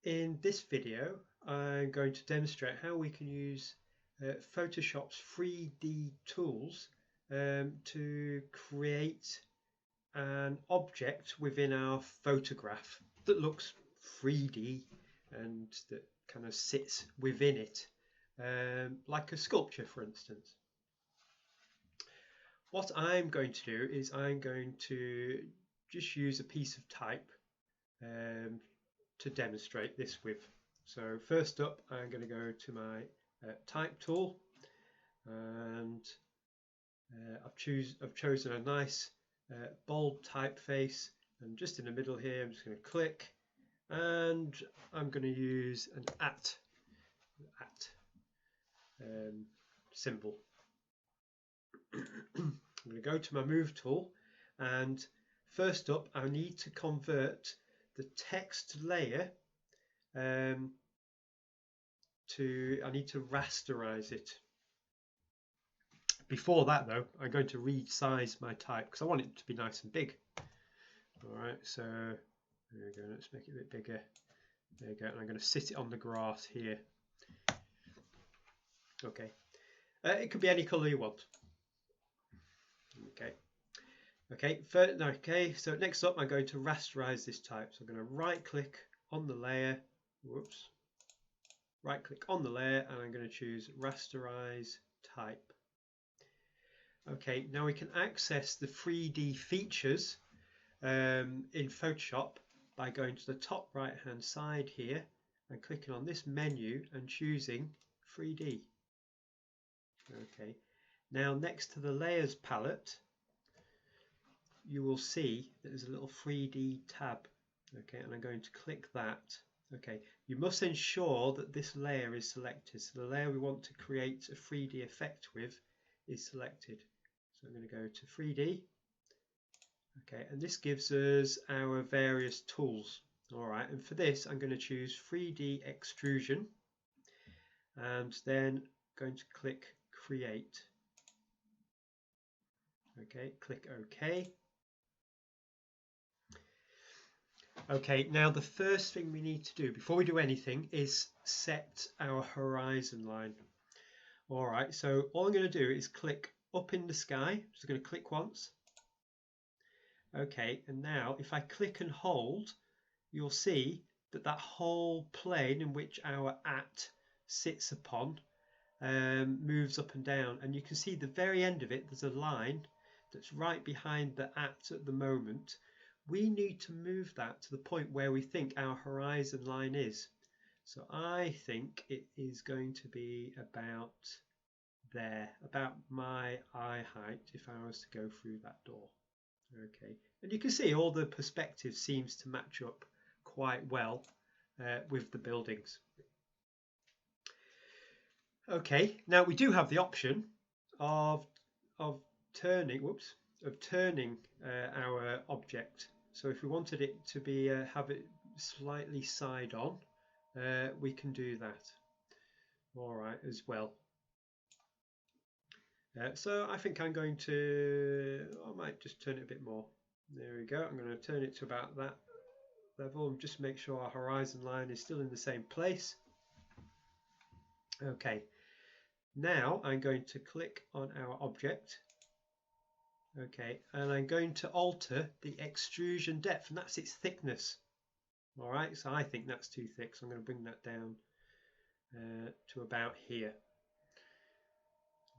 In this video, I'm going to demonstrate how we can use Photoshop's 3D tools to create an object within our photograph that looks 3D and that kind of sits within it, like a sculpture, for instance. What I'm going to do is I'm going to just use a piece of type to demonstrate this with. So first up, I'm going to go to my type tool, and I've chosen a nice bold typeface, and just in the middle here I'm just going to click, and I'm going to use an at symbol. I'm going to go to my move tool, and first up I need to convert the text layer I need to rasterize it. Before that though, I'm going to resize my type because I want it to be nice and big. Alright, so there we go, let's make it a bit bigger. There you go, and I'm going to sit it on the grass here. Okay, it could be any colour you want. Okay, so next up I'm going to rasterize this type. So I'm going to right click on the layer, right click on the layer, and I'm going to choose rasterize type. Okay, now we can access the 3D features in Photoshop by going to the top right hand side here and clicking on this menu and choosing 3D. Okay, now next to the layers palette you will see that there's a little 3D tab. Okay, and I'm going to click that. Okay, you must ensure that this layer is selected. So the layer we want to create a 3D effect with is selected. So I'm going to go to 3D. Okay, and this gives us our various tools. All right, and for this I'm going to choose 3D extrusion, and then going to click create. Okay, click OK. Okay, now the first thing we need to do before we do anything is set our horizon line. All right, so all I'm going to do is click up in the sky. Just going to click once. Okay, and now if I click and hold, you'll see that that whole plane in which our at sits upon moves up and down, and you can see the very end of it, there's a line that's right behind the at the moment. We need to move that to the point where we think our horizon line is. So I think it is going to be about there, about my eye height if I was to go through that door. Okay, and you can see all the perspective seems to match up quite well with the buildings. Okay, now we do have the option of turning our object. So if we wanted it to be have it slightly side on, we can do that. All right, as well. So I think I'm going to, I might just turn it a bit more. There we go. I'm going to turn it to about that level and just make sure our horizon line is still in the same place. Okay, now I'm going to click on our object. Okay, and I'm going to alter the extrusion depth, and that's its thickness. All right, so I think that's too thick, so I'm going to bring that down to about here.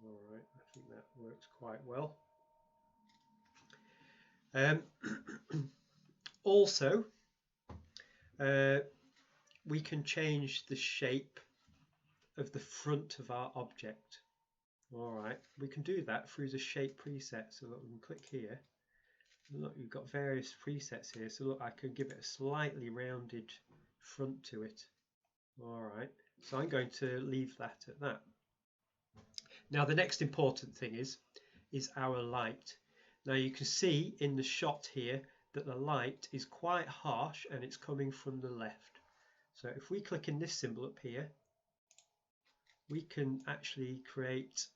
All right, I think that works quite well. Also, we can change the shape of the front of our object. All right, we can do that through the shape preset. So look, we can click here. Look, you've got various presets here. So look, I could give it a slightly rounded front to it. All right, so I'm going to leave that at that. Now the next important thing is our light. Now you can see in the shot here that the light is quite harsh and it's coming from the left. So if we click in this symbol up here, we can actually create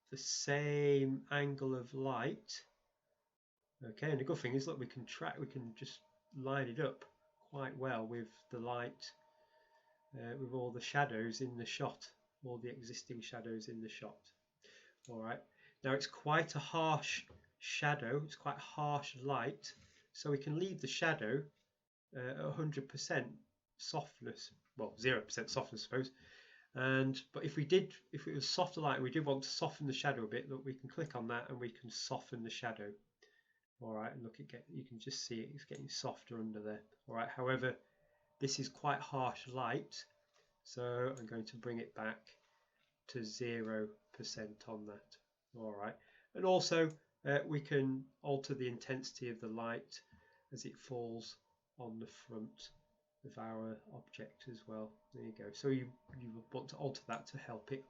the same angle of light. Okay, and the good thing is, look, we can just line it up quite well with the light with all the shadows in the shot, all the existing shadows in the shot. All right, now it's quite a harsh shadow, it's quite harsh light, so we can leave the shadow at 100% softness, well 0% softness I suppose. But if it was softer light and we did want to soften the shadow a bit, look, we can click on that and we can soften the shadow. All right, and look, you can just see it's getting softer under there. All right, however, this is quite harsh light, so I'm going to bring it back to 0% on that. All right, and also we can alter the intensity of the light as it falls on the front of our object as well. There you go. So you want to alter that to help it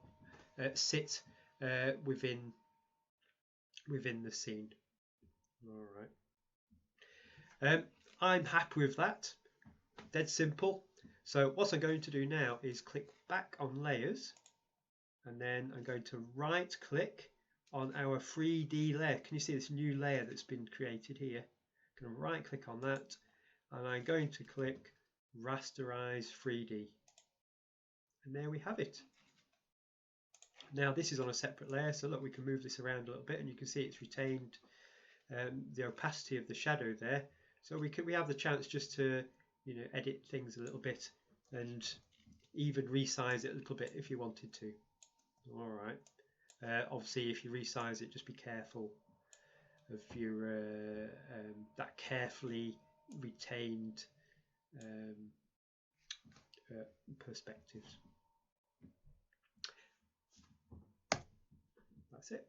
sit within the scene. All right. I'm happy with that. Dead simple. So what I'm going to do now is click back on layers, and then I'm going to right click on our 3D layer. Can you see this new layer that's been created here? I'm going to right click on that, and I'm going to click Rasterize 3D, and there we have it. Now this is on a separate layer, so look, we can move this around a little bit, and you can see it's retained the opacity of the shadow there. So we have the chance just to edit things a little bit and even resize it a little bit if you wanted to. All right. Obviously, if you resize it, just be careful of your that carefully retained perspectives. That's it.